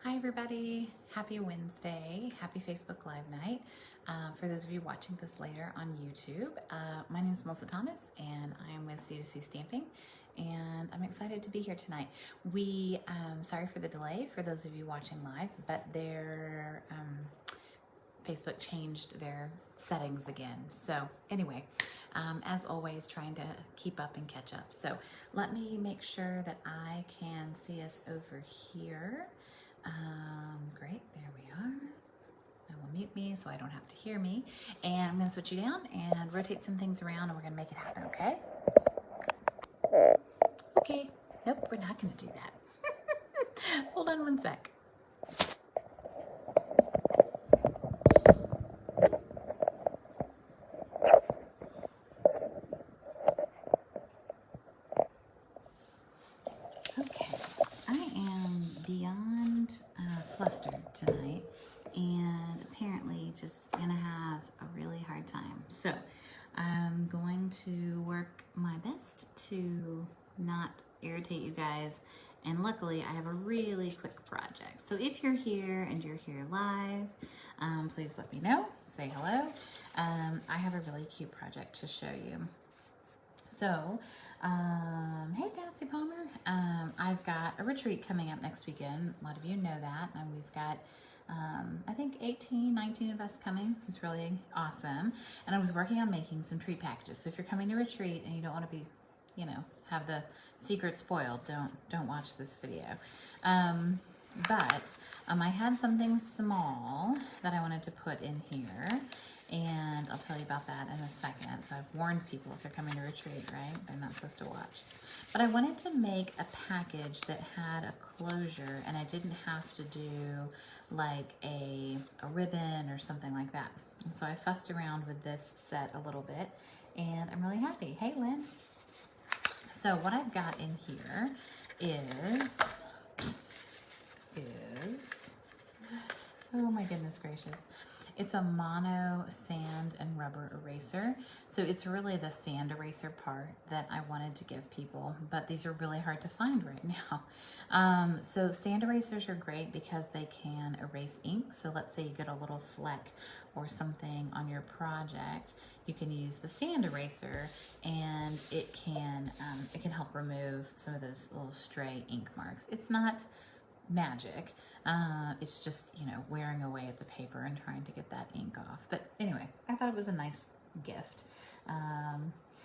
Hi everybody, happy Wednesday, happy Facebook Live night. For those of you watching this later on YouTube, my name is Melissa Thomas and I am with C2C Stamping and I'm excited to be here tonight. Sorry for the delay for those of you watching live, but their Facebook changed their settings again. So anyway, as always, trying to keep up and catch up. So let me make sure that I can see us over here. Great, there we are. I will mute me so I don't have to hear me. And I'm gonna switch you down and rotate some things around and we're gonna make it happen, okay? Okay, nope, we're not gonna do that. Hold on one sec. Okay, I am beyond flustered tonight and apparently just gonna have a really hard time. So I'm going to work my best to not irritate you guys, and luckily I have a really quick project. So if you're here and you're here live, please let me know, say hello. I have a really cute project to show you. So, hey Patsy Palmer, I've got a retreat coming up next weekend. A lot of you know that, and we've got I think 18, 19 of us coming. It's really awesome. And I was working on making some treat packages. So if you're coming to retreat and you don't want to be, you know, have the secret spoiled, don't watch this video. But I had something small that I wanted to put in here, and I'll tell you about that in a second. So I've warned people if they're coming to retreat, right? They're not supposed to watch. But I wanted to make a package that had a closure, and I didn't have to do like a ribbon or something like that. And so I fussed around with this set a little bit, and I'm really happy. Hey, Lynn. So what I've got in here is, oh my goodness gracious. It's a mono sand and rubber eraser. So it's really the sand eraser part that I wanted to give people, but these are really hard to find right now. So sand erasers are great because they can erase ink. So let's say you get a little fleck or something on your project, you can use the sand eraser and it can help remove some of those little stray ink marks. It's not magic. It's just, you know, wearing away at the paper and trying to get that ink off. But anyway, I thought it was a nice gift.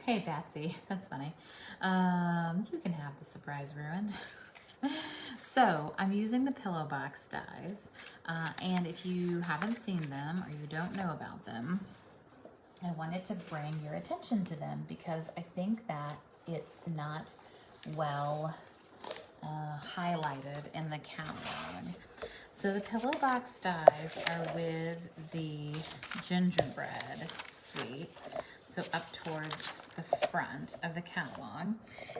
Hey, Patsy, that's funny. You can have the surprise ruined. So I'm using the Pillowbox dies. And if you haven't seen them or you don't know about them, I wanted to bring your attention to them because I think that it's not well highlighted in the catalog. So the Pillowbox dies are with the Gingerbread suite, so up towards the front of the catalog.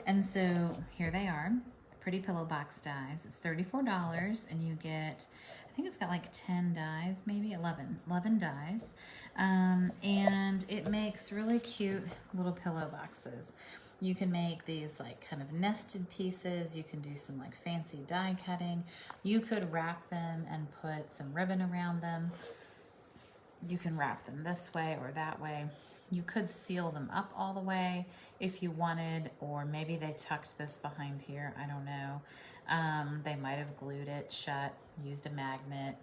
And so here they are, pretty Pillowbox dies. It's $34 and you get, I think it's got like 10 dies, maybe 11 dies. And it makes really cute little pillow boxes. You can make these like kind of nested pieces. You can do some like fancy die cutting. You could wrap them and put some ribbon around them. You can wrap them this way or that way. You could seal them up all the way if you wanted, or maybe they tucked this behind here. I don't know. They might have glued it shut, used a magnet,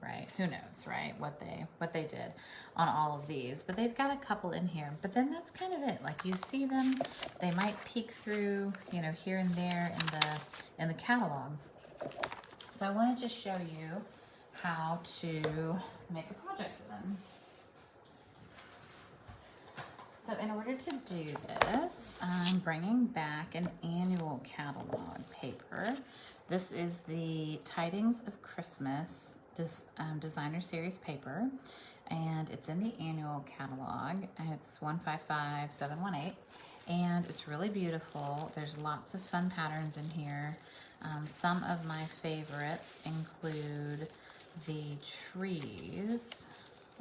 right? Who knows, right? What they did on all of these, but they've got a couple in here, but then that's kind of it. Like you see them, they might peek through, you know, here and there in the catalog. So I want to just show you how to make a project with them. So in order to do this, I'm bringing back an annual catalog paper. This is the Tidings of Christmas designer series paper, and it's in the annual catalog. It's 155718, and it's really beautiful. There's lots of fun patterns in here. Some of my favorites include the trees.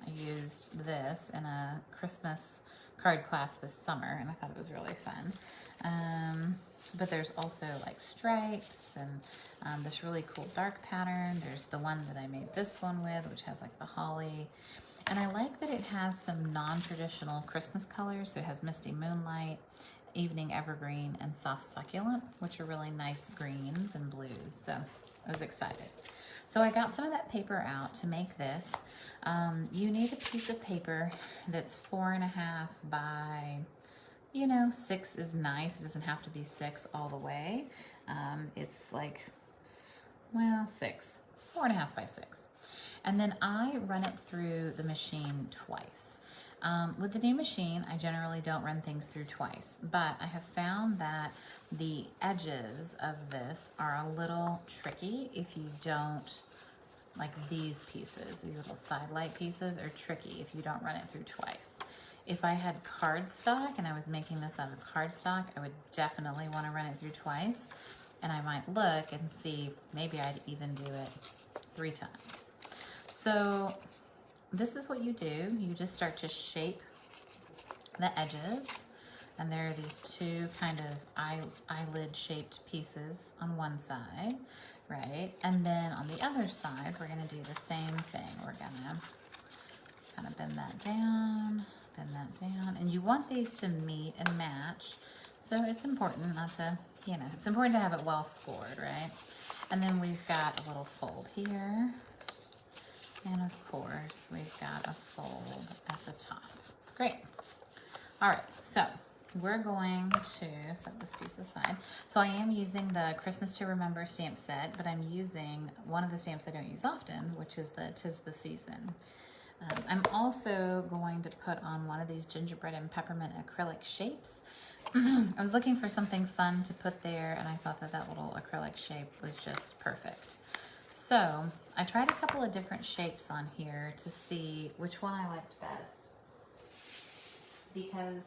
I used this in a Christmas card class this summer, and I thought it was really fun. but there's also like stripes and this really cool dark pattern. There's the one that I made this one with, which has like the holly. And I like that it has some non-traditional Christmas colors. So it has Misty Moonlight, Evening Evergreen, and Soft Succulent, which are really nice greens and blues. So I was excited. So I got some of that paper out to make this. You need a piece of paper that's 4.5 by, you know, 6 is nice. It doesn't have to be 6 all the way. It's like, well, 6, 4.5 by 6. And then I run it through the machine twice. With the new machine, I generally don't run things through twice, but I have found that the edges of this are a little tricky if you don't, like these pieces, these little side light pieces are tricky if you don't run it through twice. If I had cardstock and I was making this out of cardstock, I would definitely want to run it through twice, and I might look and see, maybe I'd even do it 3 times. So this is what you do. You just start to shape the edges, and there are these 2 kind of eyelid shaped pieces on one side, right? And then on the other side, we're gonna do the same thing. We're gonna kind of bend that down, and you want these to meet and match. So it's important not to, you know, it's important to have it well scored, right? And then we've got a little fold here. And of course, we've got a fold at the top. Great. All right, so we're going to set this piece aside. So I am using the Christmas to Remember stamp set, but I'm using one of the stamps I don't use often, which is the 'Tis the Season. I'm also going to put on one of these gingerbread and peppermint acrylic shapes. I was looking for something fun to put there, and I thought that that little acrylic shape was just perfect. So I tried a couple of different shapes on here to see which one I liked best, because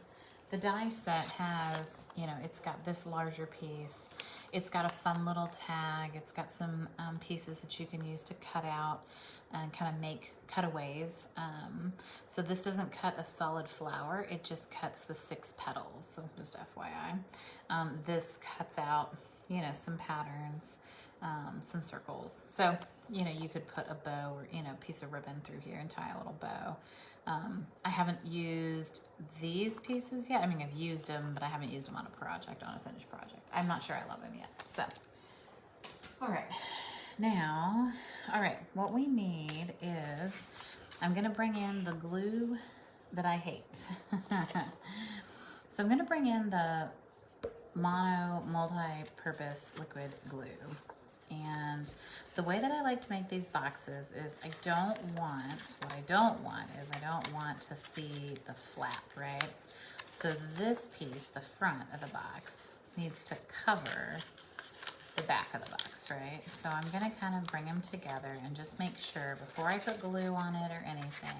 the die set has, you know, it's got this larger piece, it's got a fun little tag, it's got some pieces that you can use to cut out and kind of make cutaways. So this doesn't cut a solid flower, it just cuts the 6 petals, so just FYI. This cuts out, you know, some patterns, some circles. So, you know, you could put a bow or, you know, piece of ribbon through here and tie a little bow. I haven't used these pieces yet. I mean, I've used them, but I haven't used them on a project, on a finished project. I'm not sure I love them yet. So, all right. Now, all right, what we need is, I'm gonna bring in the glue that I hate. So I'm gonna bring in the mono multi-purpose liquid glue. And the way that I like to make these boxes is I don't want to see the flap, right? So this piece, the front of the box, needs to cover the back of the box, right? So I'm gonna kind of bring them together and just make sure before I put glue on it or anything,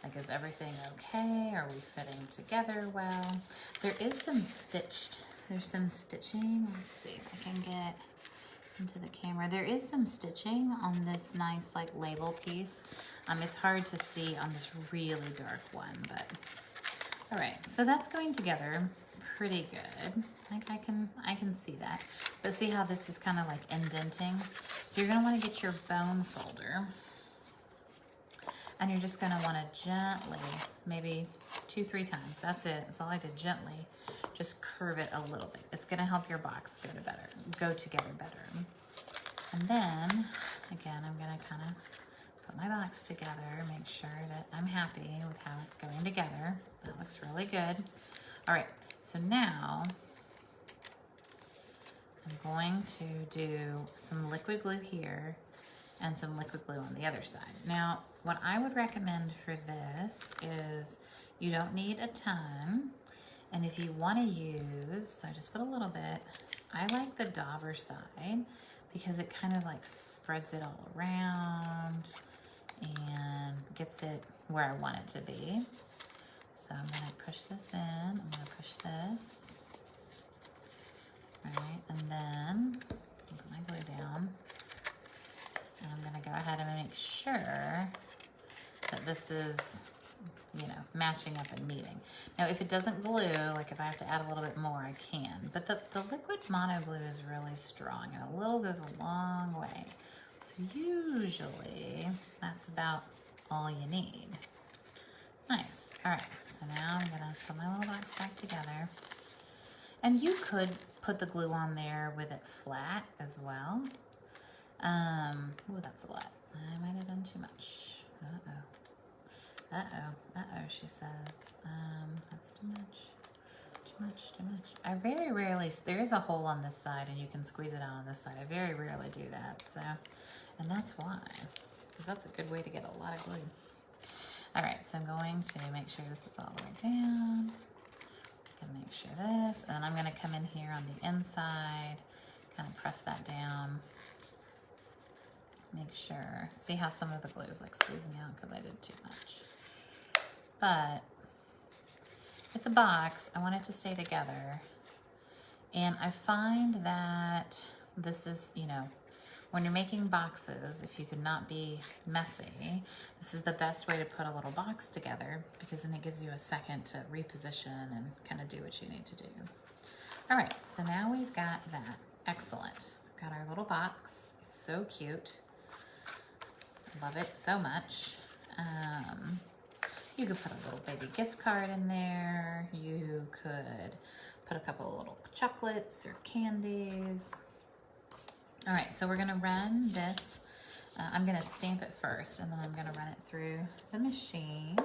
like, is everything okay? Are we fitting together well? There's some stitching. Let's see if I can get into the camera. There is some stitching on this nice like label piece. It's hard to see on this really dark one, but all right, so that's going together pretty good. Like I can see that, but see how this is kind of like indenting? So you're gonna want to get your bone folder, and you're just gonna want to gently, maybe 2-3 times, that's it, that's all I did, gently just curve it a little bit. It's gonna help your box go together better. And then again, I'm gonna kind of put my box together, make sure that I'm happy with how it's going together. That looks really good. All right, so now I'm going to do some liquid glue here and some liquid glue on the other side. Now, what I would recommend for this is you don't need a ton. And if you want to use, so just put a little bit, I like the dauber side because it kind of like spreads it all around and gets it where I want it to be. So I'm going to push this in, I'm going to push this, right, and then put my glue down, and I'm going to go ahead and make sure that this is you know, matching up and meeting. Now, if it doesn't glue, like if I have to add a little bit more, I can. But the liquid mono glue is really strong, and a little goes a long way. So usually, that's about all you need. Nice. All right, so now I'm gonna put my little box back together. And you could put the glue on there with it flat as well. Oh, that's a lot. I might have done too much. She says. That's too much. Too much. I very rarely, there is a hole on this side and you can squeeze it out on this side. I very rarely do that, so, and that's why, because that's a good way to get a lot of glue. All right, so I'm going to make sure this is all the way down. Gonna make sure this, and then I'm gonna come in here on the inside, kind of press that down. Make sure, see how some of the glue is like squeezing out because I did too much. But it's a box, I want it to stay together. And I find that this is, you know, when you're making boxes, if you could not be messy, this is the best way to put a little box together because then it gives you a second to reposition and kind of do what you need to do. All right, so now we've got that. Excellent. We've got our little box. It's so cute. Love it so much. You could put a little baby gift card in there. You could put a couple of little chocolates or candies. All right, so we're gonna run this. I'm gonna stamp it first and then I'm gonna run it through the machine.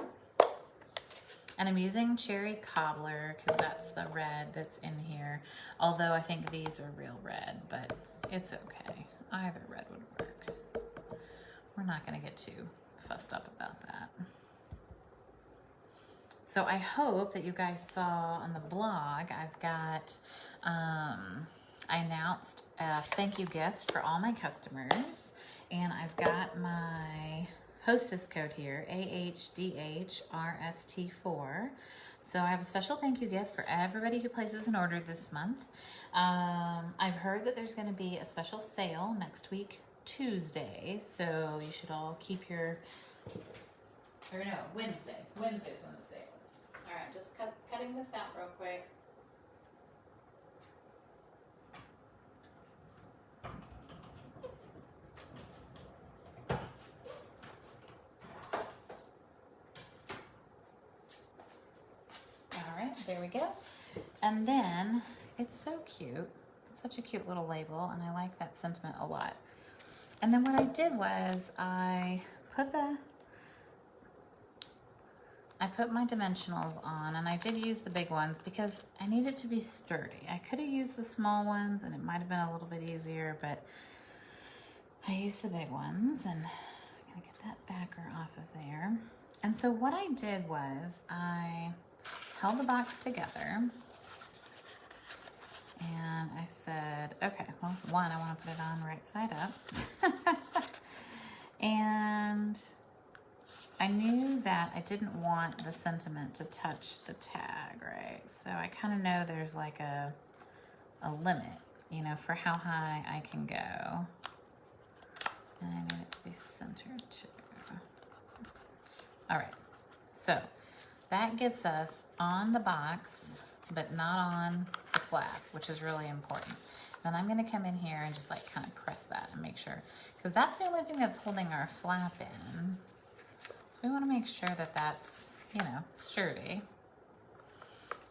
And I'm using Cherry Cobbler because that's the red that's in here. Although I think these are real red, but it's okay. Either red would work. We're not gonna get too fussed up about that. So I hope that you guys saw on the blog, I've got, I announced a thank you gift for all my customers, and I've got my hostess code here, AHDHRST4. So I have a special thank you gift for everybody who places an order this month. I've heard that there's gonna be a special sale next week, Tuesday, so you should all keep your, or no, Wednesday. Wednesday's when the sale is. All right, just cutting this out real quick. All right, there we go. And then it's so cute. It's such a cute little label, and I like that sentiment a lot. And then what I did was I put my dimensionals on, and I did use the big ones because I need it to be sturdy. I could have used the small ones and it might have been a little bit easier, but I used the big ones, and I'm gonna get that backer off of there. And so what I did was I held the box together and I said, okay, well, one, I want to put it on right side up. And I knew that I didn't want the sentiment to touch the tag, right? So I kind of know there's like a limit, you know, for how high I can go. And I need it to be centered too. All right, so that gets us on the box, but not on the flap, which is really important. Then I'm gonna come in here and just like kind of press that and make sure, because that's the only thing that's holding our flap in. So we wanna make sure that that's, you know, sturdy.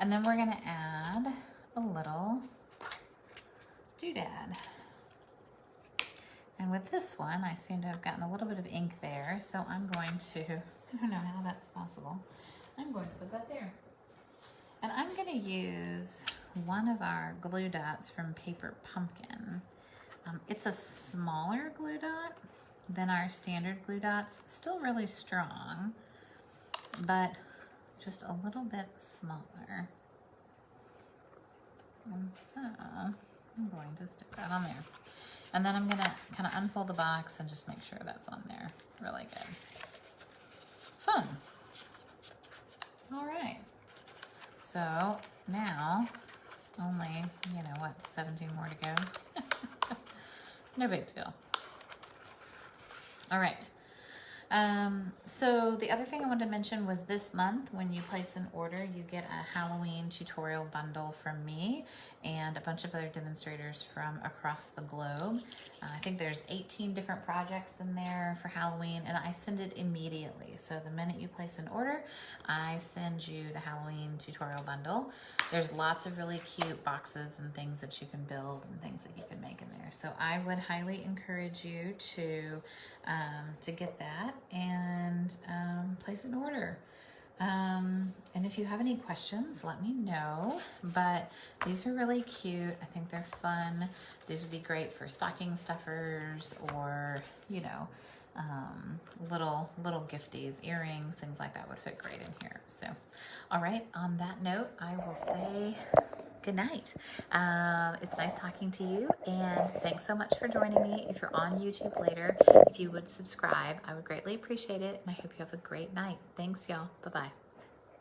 And then we're gonna add a little doodad. And with this one, I seem to have gotten a little bit of ink there, so I'm going to, I don't know how that's possible. I'm going to put that there. And I'm gonna use one of our glue dots from Paper Pumpkin. It's a smaller glue dot than our standard glue dots. Still really strong, but just a little bit smaller. And so I'm going to stick that on there. And then I'm gonna kind of unfold the box and just make sure that's on there. Really good. Fun. All right. So now only, you know what, 17 more to go. No big deal. All right. So the other thing I wanted to mention was this month, when you place an order, you get a Halloween tutorial bundle from me and a bunch of other demonstrators from across the globe. I think there's 18 different projects in there for Halloween, and I send it immediately. So the minute you place an order, I send you the Halloween tutorial bundle. There's lots of really cute boxes and things that you can build and things that you can make in there. So I would highly encourage you to get that and place an order. And if you have any questions, let me know. But these are really cute. I think they're fun. These would be great for stocking stuffers or, you know, little gifties, earrings, things like that would fit great in here. So, all right, on that note, I will say good night. It's nice talking to you, and thanks so much for joining me. If you're on YouTube later, if you would subscribe, I would greatly appreciate it, and I hope you have a great night. Thanks, y'all. Bye-bye.